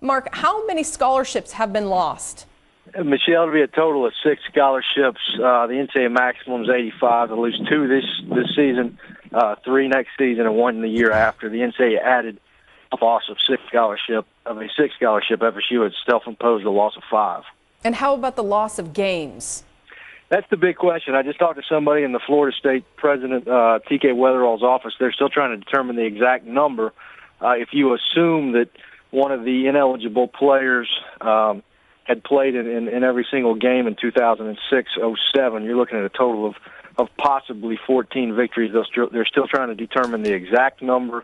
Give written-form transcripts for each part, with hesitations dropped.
Mark, how many scholarships have been lost? Michelle, it'll be a total of 6 scholarships. The NCAA maximum is 85. They'll lose 2 this season, 3 next season, and 1 the year after. The NCAA added a loss of 6 scholarship. FSU had self-imposed a loss of 5. And how about the loss of games? That's the big question. I just talked to somebody in the Florida State president, T.K. Weatherall's office. They're still trying to determine the exact number. If you assume that one of the ineligible players had played in every single game in 2006-07, you're looking at a total of possibly 14 victories. They're still trying to determine the exact number,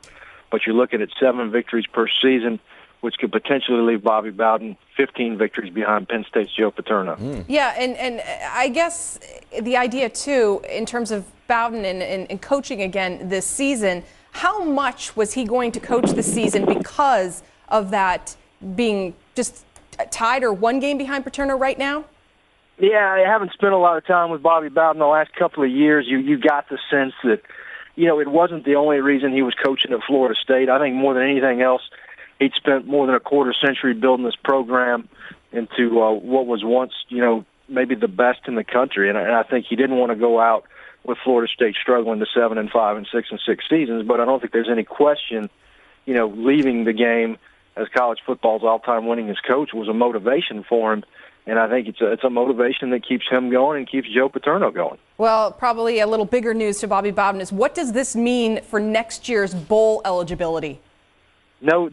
but you're looking at 7 victories per season, which could potentially leave Bobby Bowden 15 victories behind Penn State's Joe Paterno. Yeah, and I guess the idea, too, in terms of Bowden and coaching again this season, how much was he going to coach the season because of that being just tied or 1 game behind Paterno right now? Yeah, I haven't spent a lot of time with Bobby Bowden the last couple of years. You got the sense that, it wasn't the only reason he was coaching at Florida State. I think more than anything else, he'd spent more than a quarter century building this program into what was once, maybe the best in the country. And I think he didn't want to go out with Florida State struggling to 7-5 and 6-6 seasons. But I don't think there's any question, leaving the game as college football's all-time winningest coach was a motivation for him. And I think it's a motivation that keeps him going and keeps Joe Paterno going. Well, probably a little bigger news to Bobby Bowden is what does this mean for next year's bowl eligibility? No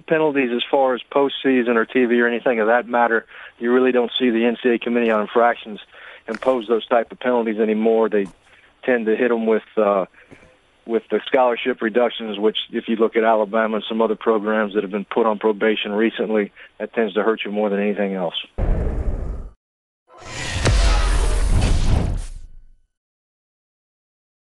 penalties as far as postseason or TV or anything of that matter. You really don't see the NCAA Committee on Infractions impose those type of penalties anymore. They tend to hit them with the scholarship reductions, which if you look at Alabama and some other programs that have been put on probation recently, that tends to hurt you more than anything else.